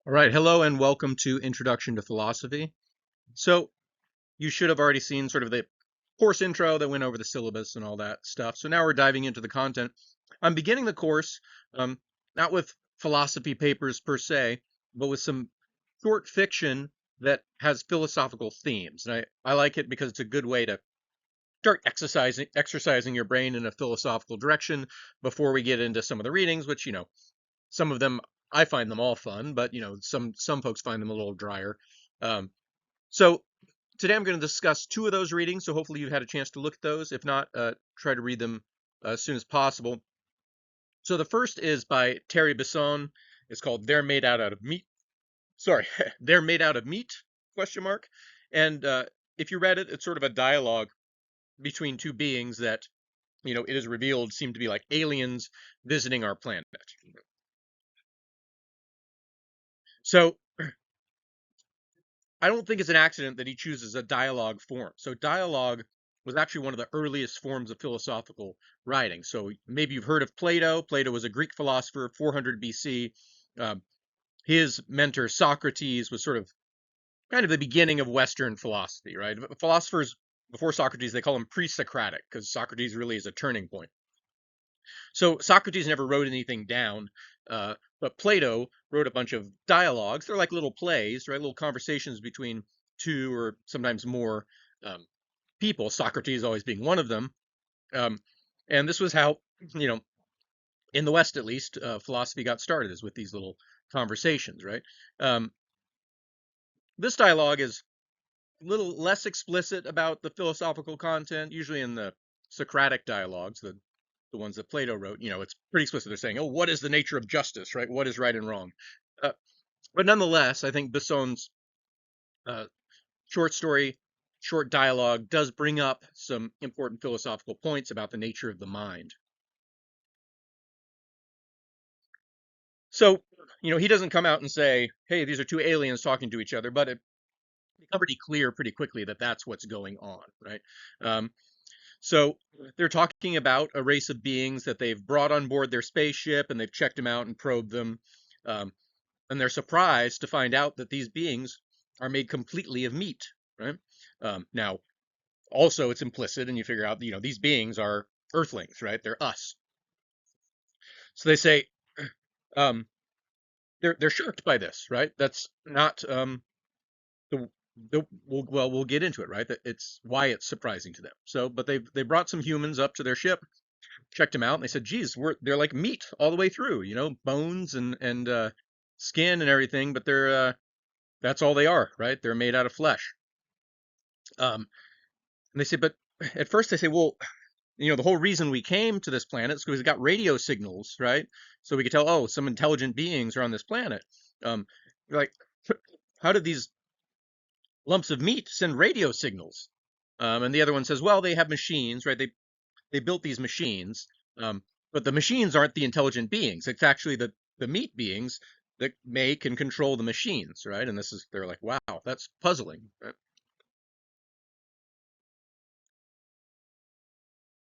All right, hello and welcome to Introduction to Philosophy. So you should have already seen sort of the course intro that went over the syllabus and all that stuff. So now we're diving into the content. I'm beginning the course not with philosophy papers per se, but with some short fiction that has philosophical themes. And I like it because it's a good way to start exercising your brain in a philosophical direction before we get into some of the readings, which, some of them I find them all fun, but some folks find them a little drier. So today I'm going to discuss two of those readings. So hopefully you've had a chance to look at those. If not, try to read them as soon as possible. So the first is by Terry Bisson. It's called "They're Made Out of Meat." Sorry, "They're Made Out of Meat?" ? And if you read it, it's sort of a dialogue between two beings that it is revealed seem to be like aliens visiting our planet. So I don't think it's an accident that he chooses a dialogue form. So dialogue was actually one of the earliest forms of philosophical writing. So maybe you've heard of Plato. Plato was a Greek philosopher, 400 BC. His mentor Socrates was sort of kind of the beginning of Western philosophy, right? Philosophers before Socrates, they call him pre-Socratic because Socrates really is a turning point. So Socrates never wrote anything down, but Plato wrote a bunch of dialogues. They're like little plays, right? Little conversations between two or sometimes more people, Socrates always being one of them. And this was how, in the West at least, philosophy got started, is with these little conversations, right? This dialogue is a little less explicit about the philosophical content, usually in the Socratic dialogues, the ones that Plato wrote, it's pretty explicit. They're saying, oh, what is the nature of justice, right? What is right and wrong? But nonetheless, I think Bisson's short dialogue does bring up some important philosophical points about the nature of the mind. So, he doesn't come out and say, hey, these are two aliens talking to each other, but it becomes pretty clear pretty quickly that that's what's going on, right? So they're talking about a race of beings that they've brought on board their spaceship, and they've checked them out and probed them. And they're surprised to find out that these beings are made completely of meat, right? Now, also it's implicit, and you figure out, these beings are Earthlings, right? They're us. So they say they're shocked by this, right? That's not we'll get into it, right? That it's why it's surprising to them. So, but they brought some humans up to their ship, checked them out, and they said, "Geez, they're like meat all the way through, bones and skin and everything, but they're that's all they are, right? They're made out of flesh." And they say, but at first they say, well, the whole reason we came to this planet is because we got radio signals, right? So we could tell, oh, some intelligent beings are on this planet. Like, how did these lumps of meat send radio signals? And the other one says, well, they have machines, right? They built these machines, but the machines aren't the intelligent beings. It's actually the meat beings that make and control the machines, right? And they're like, wow, that's puzzling. Right?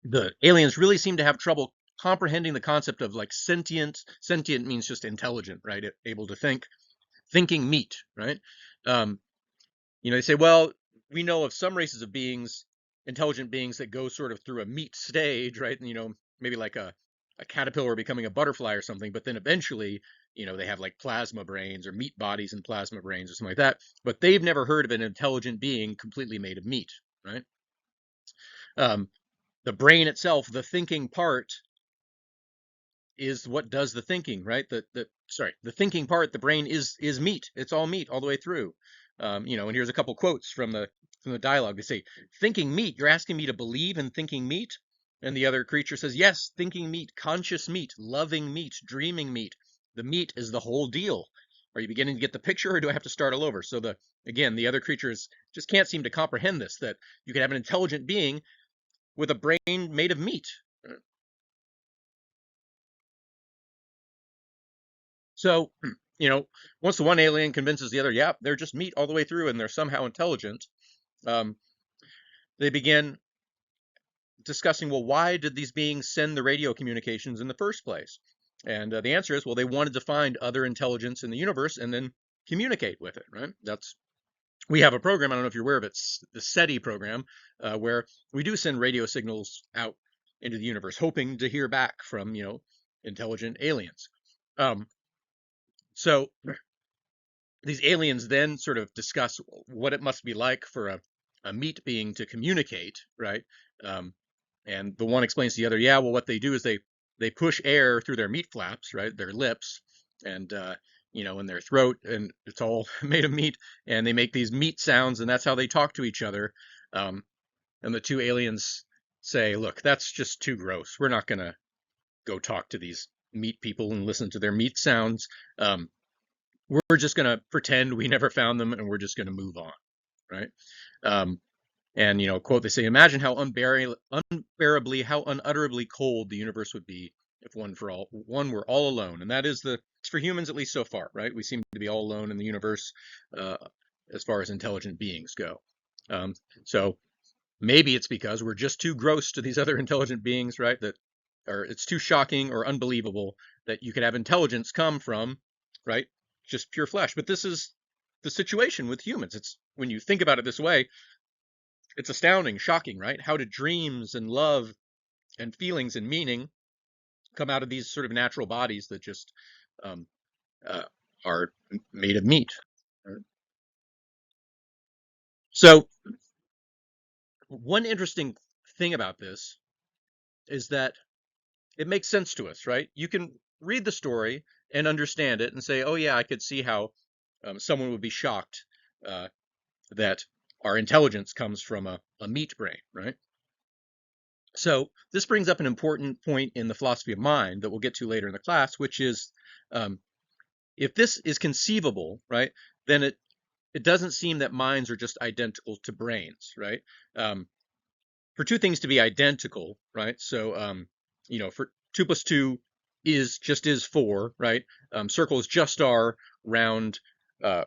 The aliens really seem to have trouble comprehending the concept of like sentient. Sentient means just intelligent, right? Able to think, thinking meat, right? They say, well, we know of some races of beings, intelligent beings that go sort of through a meat stage, right? And, maybe like a caterpillar becoming a butterfly or something, but then eventually, they have like plasma brains or meat bodies and plasma brains or something like that. But they've never heard of an intelligent being completely made of meat, right? The brain itself, the thinking part, is what does the thinking, right? The thinking part, the brain is meat. It's all meat all the way through. And here's a couple quotes from the dialogue. They say, "Thinking meat, you're asking me to believe in thinking meat?" And the other creature says, "Yes, thinking meat, conscious meat, loving meat, dreaming meat. The meat is the whole deal. Are you beginning to get the picture, or do I have to start all over?" So the other creatures just can't seem to comprehend this, that you could have an intelligent being with a brain made of meat. So, once the one alien convinces the other, yeah, they're just meat all the way through and they're somehow intelligent, they begin discussing, well, why did these beings send the radio communications in the first place? And the answer is, well, they wanted to find other intelligence in the universe and then communicate with it, right? We have a program, I don't know if you're aware of it, it's the SETI program, where we do send radio signals out into the universe, hoping to hear back from, intelligent aliens. Um, so these aliens then sort of discuss what it must be like for a meat being to communicate, right? Um, and the one explains to the other, yeah, well, what they do is they push air through their meat flaps, right, their lips, and in their throat, and it's all made of meat, and they make these meat sounds, and that's how they talk to each other. Um, and the two aliens say, look, that's just too gross. We're not gonna go talk to these meat people and listen to their meat sounds. Um, we're just going to pretend we never found them and we're just going to move on, right? Um, and, quote, they say, imagine how unbearably, how unutterably cold the universe would be if one were all alone. And that is it's for humans, at least so far, right? We seem to be all alone in the universe uh, as far as intelligent beings go. Um, so maybe it's because we're just too gross to these other intelligent beings, right? Or it's too shocking or unbelievable that you could have intelligence come from, right? Just pure flesh. But this is the situation with humans. It's when you think about it this way, it's astounding, shocking, right? How did dreams and love and feelings and meaning come out of these sort of natural bodies that just um, uh, are made of meat? So one interesting thing about this is that it makes sense to us, right? You can read the story and understand it and say, oh, yeah, I could see how someone would be shocked uh, that our intelligence comes from a meat brain, right? So this brings up an important point in the philosophy of mind that we'll get to later in the class, which is um, if this is conceivable, right, then it doesn't seem that minds are just identical to brains, right? For two things to be identical, right? So, for 2 + 2 is 4, right? Circles just are round uh,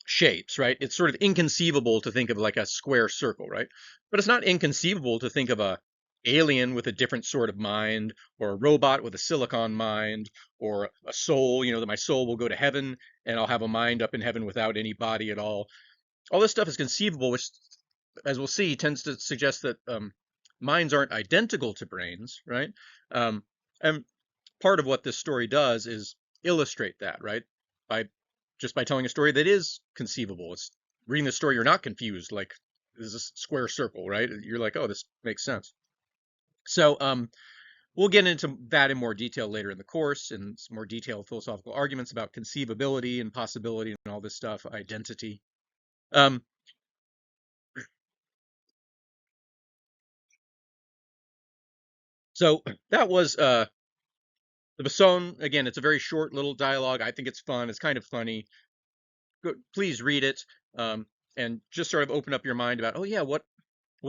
shapes, right? It's sort of inconceivable to think of like a square circle, right? But it's not inconceivable to think of a alien with a different sort of mind, or a robot with a silicon mind, or a soul, that my soul will go to heaven and I'll have a mind up in heaven without any body at all. All this stuff is conceivable, which, as we'll see, tends to suggest that minds aren't identical to brains, right? And part of what this story does is illustrate that, right? By by telling a story that is conceivable. It's reading the story, you're not confused, like this is a square circle, right? You're like, oh, this makes sense. So we'll get into that in more detail later in the course, and some more detailed philosophical arguments about conceivability and possibility and all this stuff, identity. Um, so that was the Bisson. Again, it's a very short little dialogue. I think it's fun. It's kind of funny. Please read it, and just sort of open up your mind about, oh yeah, what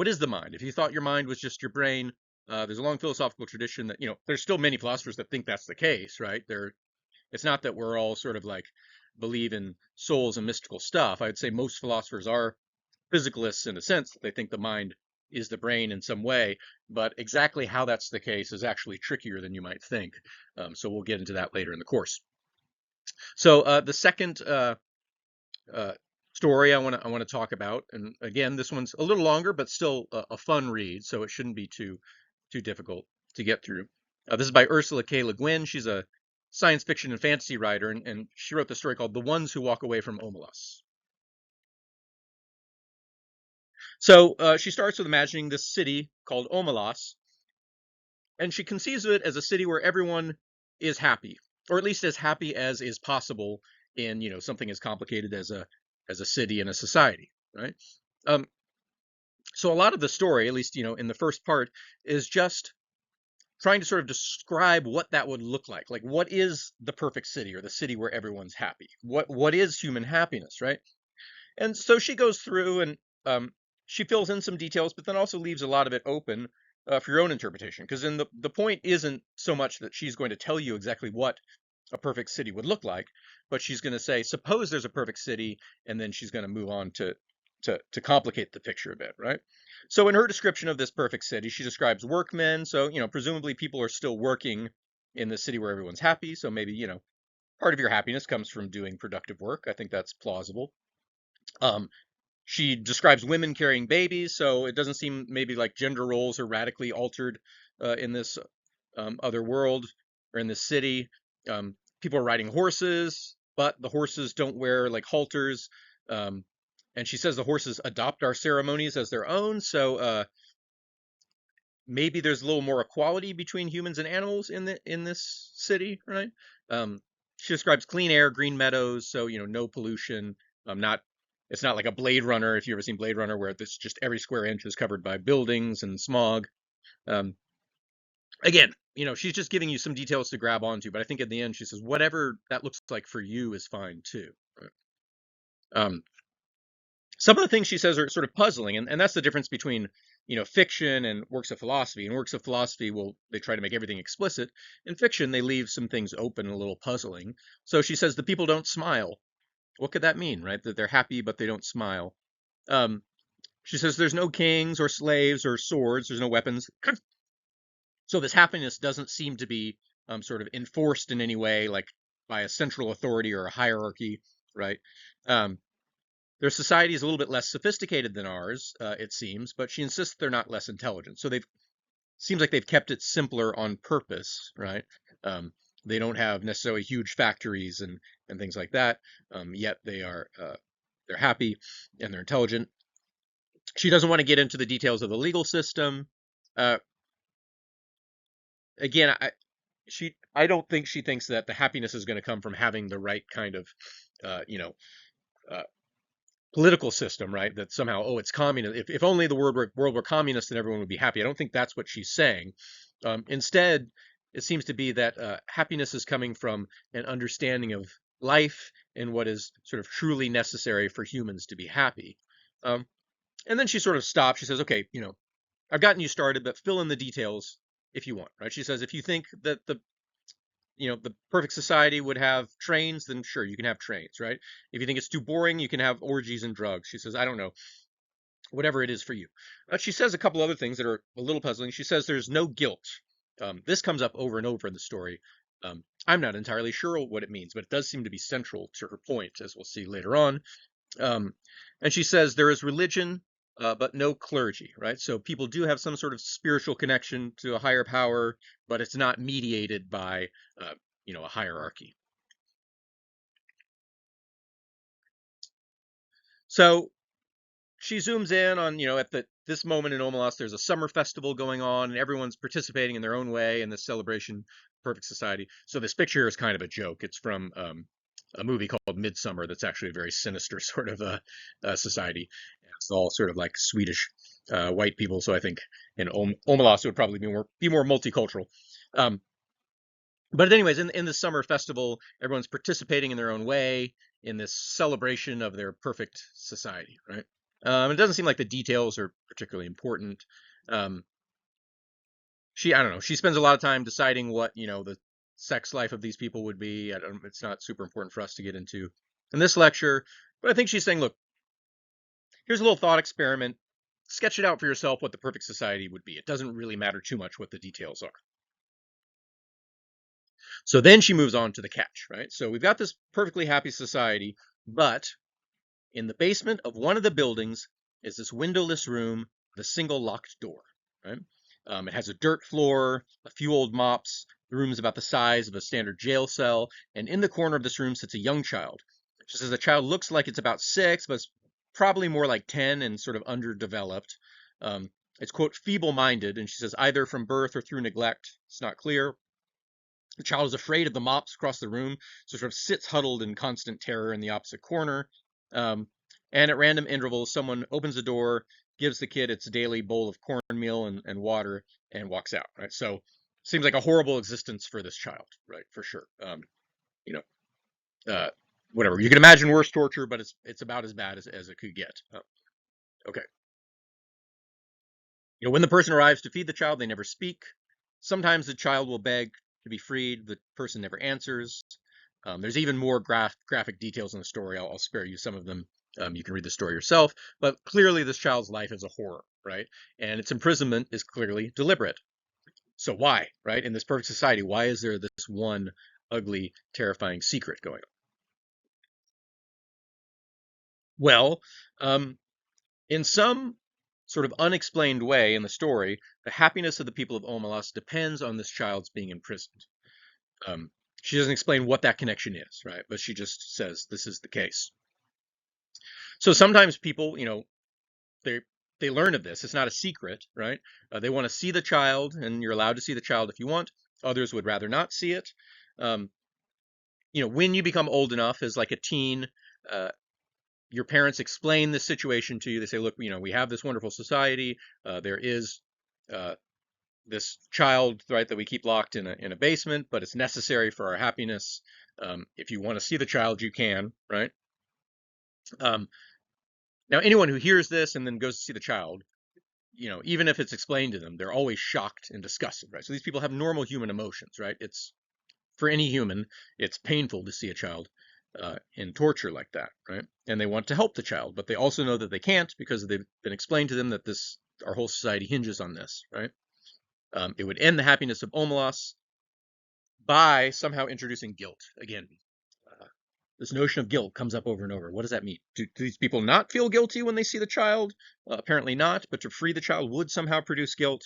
is the mind? If you thought your mind was just your brain, there's a long philosophical tradition that, there's still many philosophers that think that's the case, right? It's not that we're all sort of like believe in souls and mystical stuff. I'd say most philosophers are physicalists in a sense. They think the mind is the brain in some way, but exactly how that's the case is actually trickier than you might think. So we'll get into that later in the course. So the second uh, story I want to talk about, and again, this one's a little longer, but still a fun read, so it shouldn't be too difficult to get through. This is by Ursula K. Le Guin. She's a science fiction and fantasy writer, and she wrote the story called "The Ones Who Walk Away from Omelas." So she starts with imagining this city called Omelas, and she conceives of it as a city where everyone is happy, or at least as happy as is possible in something as complicated as a city and a society, right? Um, so a lot of the story, at least in the first part, is just trying to sort of describe what that would look like. Like, what is the perfect city, or the city where everyone's happy? What is human happiness, right? And so she goes through and she fills in some details, but then also leaves a lot of it open for your own interpretation. Because then the point isn't so much that she's going to tell you exactly what a perfect city would look like, but she's going to say, suppose there's a perfect city, and then she's going to move on to complicate the picture a bit, right? So in her description of this perfect city, she describes workmen. So presumably people are still working in the city where everyone's happy. So maybe part of your happiness comes from doing productive work. I think that's plausible. Um, she describes women carrying babies, so it doesn't seem maybe like gender roles are radically altered in this other world or in this city. People are riding horses, but the horses don't wear like halters. Um, and she says the horses adopt our ceremonies as their own, so maybe there's a little more equality between humans and animals in this city, right? Um, she describes clean air, green meadows, so no pollution. Not It's not like a Blade Runner, if you've ever seen Blade Runner, where this just every square inch is covered by buildings and smog. Um, Again, she's just giving you some details to grab onto, but I think in the end she says whatever that looks like for you is fine too. Right? Um, some of the things she says are sort of puzzling, and that's the difference between fiction and works of philosophy. In works of philosophy, they try to make everything explicit. In fiction, they leave some things open and a little puzzling. So she says the people don't smile. What could that mean, right? That they're happy but they don't smile. Um, she says there's no kings or slaves or swords. There's no weapons. So this happiness doesn't seem to be sort of enforced in any way, like by a central authority or a hierarchy, right? Um, Their society is a little bit less sophisticated than ours, it seems, but she insists they're not less intelligent. So they've seems like they've kept it simpler on purpose, right? Um, they don't have necessarily huge factories and things like that. Yet they're happy and they're intelligent. She doesn't want to get into the details of the legal system. Uh, Again, I don't think she thinks that the happiness is going to come from having the right kind of uh, you know uh, political system, right? That somehow, oh, it's communist. If only the world were communist, then everyone would be happy. I don't think that's what she's saying. Instead, it seems to be that happiness is coming from an understanding of life and what is sort of truly necessary for humans to be happy. Um, and then she sort of stops. She says, okay, I've gotten you started, but fill in the details if you want, right? She says, if you think that the perfect society would have trains, then sure, you can have trains, right? If you think it's too boring, you can have orgies and drugs. She says, I don't know, whatever it is for you. She says a couple other things that are a little puzzling. She says there's no guilt. This comes up over and over in the story. I'm not entirely sure what it means, but it does seem to be central to her point, as we'll see later on. Um, and she says there is religion, but no clergy, right? So people do have some sort of spiritual connection to a higher power, but it's not mediated by, a hierarchy. So she zooms in on, at this moment in Omelas, there's a summer festival going on, and everyone's participating in their own way in this celebration of perfect society. So this picture is kind of a joke. It's from a movie called Midsummer that's actually a very sinister sort of society. It's all sort of like Swedish white people. So I think in Omelas it would probably be more multicultural. Um, but anyways, in the summer festival, everyone's participating in their own way in this celebration of their perfect society, right? It doesn't seem like the details are particularly important. Um, I don't know, she spends a lot of time deciding what, the sex life of these people would be. It's not super important for us to get into in this lecture, but I think she's saying, look, here's a little thought experiment. Sketch it out for yourself what the perfect society would be. It doesn't really matter too much what the details are. So then she moves on to the catch, right? So we've got this perfectly happy society, but in the basement of one of the buildings is this windowless room with a single locked door, right? It has a dirt floor, a few old mops. The room's about the size of a standard jail cell, and in the corner of this room sits a young child. She says the child looks like it's about 6, but it's probably more like 10 and sort of underdeveloped. It's, quote, feeble-minded, and she says either from birth or through neglect. It's not clear. The child is afraid of the mops across the room, so sort of sits huddled in constant terror in the opposite corner. Um, and at random intervals, someone opens the door, gives the kid its daily bowl of cornmeal and water, and walks out. Right. So seems like a horrible existence for this child, right? For sure. You know, whatever. You can imagine worse torture, but it's about as bad as it could get. Okay. When the person arrives to feed the child, they never speak. Sometimes the child will beg to be freed. The person never answers. There's even more graphic details in the story. I'll spare you some of them. You can read the story yourself. But clearly, this child's life is a horror, right? And its imprisonment is clearly deliberate. So why, right? In this perfect society, why is there this one ugly, terrifying secret going on. Well, um, in some sort of unexplained way in the story, the happiness of the people of Omelas depends on this child's being imprisoned. Um, she doesn't explain what that connection is, right? But she just says this is the case. So sometimes people, they they learn of this. It's not a secret, right? They want to see the child, and you're allowed to see the child if you want. Others would rather not see it. Um, when you become old enough as like a teen, uh, your parents explain the situation to you. They say, look, we have this wonderful society. There is uh, this child, right, that we keep locked in a basement, but it's necessary for our happiness. If you want to see the child, you can, right? Um, Now, anyone who hears this and then goes to see the child, even if it's explained to them, they're always shocked and disgusted, right? So these people have normal human emotions, right? It's for any human, it's painful to see a child in torture like that, right? And they want to help the child, but they also know that they can't because they've been explained to them that our whole society hinges on this, right? It would end the happiness of Omelas by somehow introducing guilt. Again, uh, this notion of guilt comes up over and over. What does that mean? Do these people not feel guilty when they see the child? Apparently not, but to free the child would somehow produce guilt.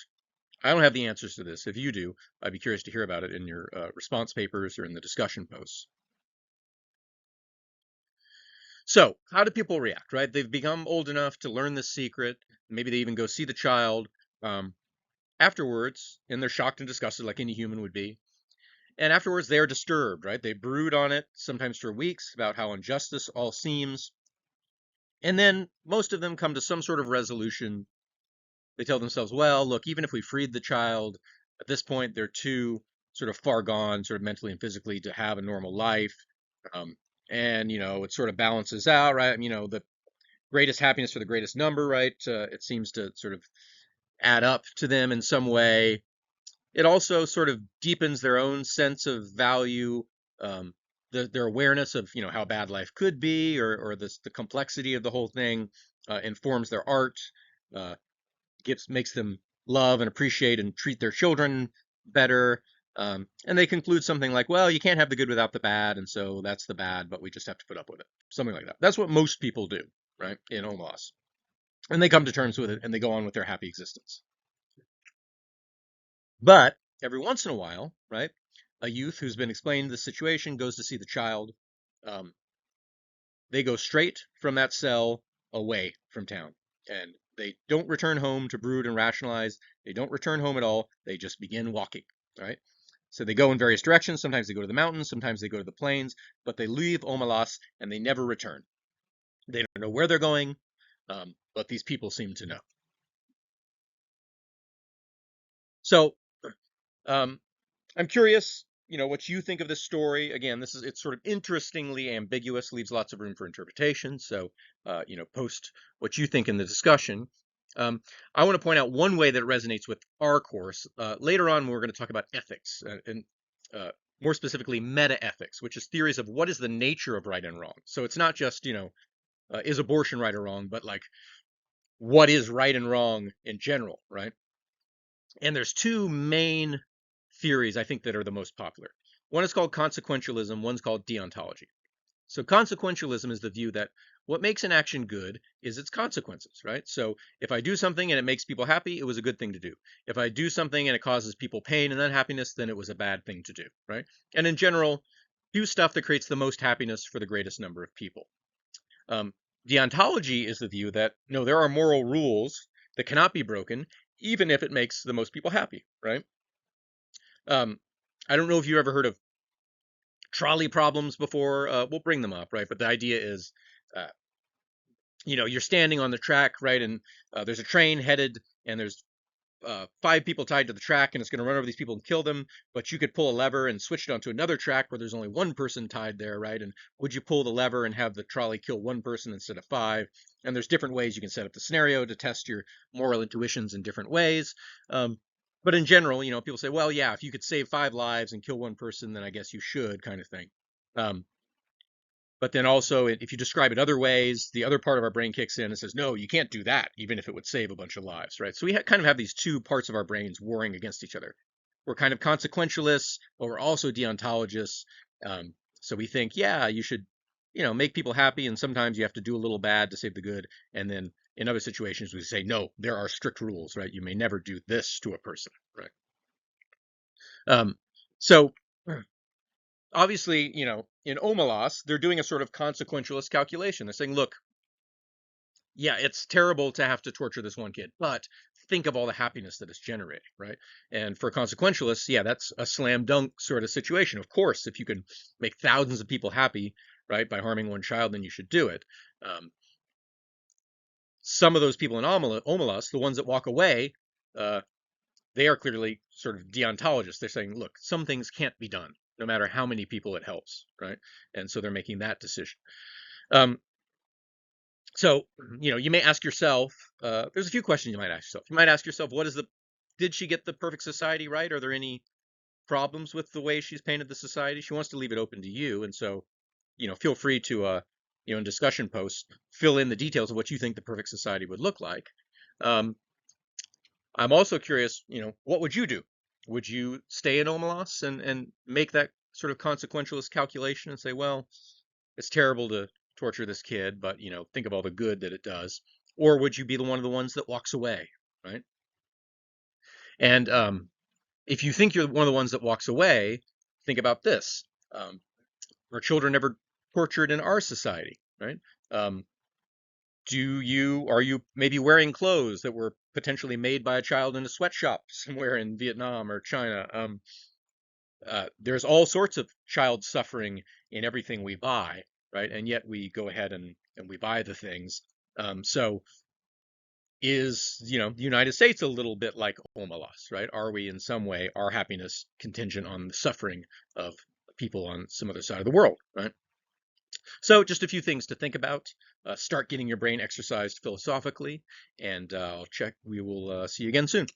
I don't have the answers to this. If you do, I'd be curious to hear about it in your response papers or in the discussion posts. So, how do people react, right? They've become old enough to learn this secret. Maybe they even go see the child um, afterwards, and they're shocked and disgusted like any human would be. And afterwards, they are disturbed, right? They brood on it, sometimes for weeks, about how unjust this all seems. And then most of them come to some sort of resolution. They tell themselves, well, look, even if we freed the child, at this point, they're too sort of far gone, sort of mentally and physically, to have a normal life. Um, and, it sort of balances out, right? The greatest happiness for the greatest number, right? It seems to sort of add up to them in some way. It also sort of deepens their own sense of value, um, their awareness of how bad life could be, or the complexity of the whole thing informs their art, uh, makes them love and appreciate and treat their children better. And they conclude something like, well, you can't have the good without the bad, and so that's the bad, but we just have to put up with it. Something like that. That's what most people do, right, in Omas. And they come to terms with it and they go on with their happy existence. But every once in a while, right, a youth who's been explained the situation goes to see the child. Um, they go straight from that cell away from town. And they don't return home to brood and rationalize. They don't return home at all. They just begin walking, right? So they go in various directions. Sometimes they go to the mountains, sometimes they go to the plains, but they leave Omelas and they never return. They don't know where they're going, but these people seem to know. So um, I'm curious, what you think of this story. Again, it's sort of interestingly ambiguous, leaves lots of room for interpretation. So, post what you think in the discussion. I want to point out one way that it resonates with our course. Later on, we're going to talk about ethics and uh, more specifically meta-ethics, which is theories of what is the nature of right and wrong. So it's not just, is abortion right or wrong, but like what is right and wrong in general, right? And there's two main theories I think that are the most popular. One is called consequentialism, one's called deontology. So consequentialism is the view that what makes an action good is its consequences, right? So if I do something and it makes people happy, it was a good thing to do. If I do something and it causes people pain and unhappiness, then it was a bad thing to do, right? And in general, do stuff that creates the most happiness for the greatest number of people. Um, Deontology is the view that no, there are moral rules that cannot be broken, even if it makes the most people happy, right? Um, I don't know if you ever heard of trolley problems before. We'll bring them up, right? But the idea is, uh, you're standing on the track, right? And there's a train headed, and there's five people tied to the track, and it's going to run over these people and kill them. But you could pull a lever and switch it onto another track where there's only one person tied there, right? And would you pull the lever and have the trolley kill one person instead of five? And there's different ways you can set up the scenario to test your moral intuitions in different ways. But in general, people say, well, yeah, if you could save five lives and kill one person, then I guess you should, kind of thing. Um, but then also, if you describe it other ways, the other part of our brain kicks in and says, no, you can't do that, even if it would save a bunch of lives, right? So we kind of have these two parts of our brains warring against each other. we're kind of consequentialists, but we're also deontologists. Um, so we think, yeah, you should, make people happy, and sometimes you have to do a little bad to save the good. And then in other situations, we say, no, there are strict rules, right? You may never do this to a person, right? Um, so obviously, in Omelas, they're doing a sort of consequentialist calculation. They're saying, look, yeah, it's terrible to have to torture this one kid, but think of all the happiness that it's generating, right? And for consequentialists, yeah, that's a slam dunk sort of situation. Of course, if you can make thousands of people happy, right, by harming one child, then you should do it. Um, some of those people in Omelas, the ones that walk away, uh, they are clearly sort of deontologists. They're saying, look, some things can't be done, no matter how many people it helps, right? And so they're making that decision. Um, So, you may ask yourself, there's a few questions you might ask yourself. You might ask yourself, did she get the perfect society right? Are there any problems with the way she's painted the society? She wants to leave it open to you. And so, feel free to, in discussion posts, fill in the details of what you think the perfect society would look like. Um, I'm also curious, what would you do? Would you stay in Omelas and make that sort of consequentialist calculation and say, well, it's terrible to torture this kid, but think of all the good that it does. Or would you be one of the ones that walks away, right? And if you think you're one of the ones that walks away, think about this: are children ever tortured in our society, right? Um, are you maybe wearing clothes that were potentially made by a child in a sweatshop somewhere in Vietnam or China? There's all sorts of child suffering in everything we buy, right? And yet we go ahead and we buy the things. So is, the United States a little bit like Omelas, right? Are we in some way, our happiness contingent on the suffering of people on some other side of the world, right? So just a few things to think about. Start getting your brain exercised philosophically, and we will see you again soon.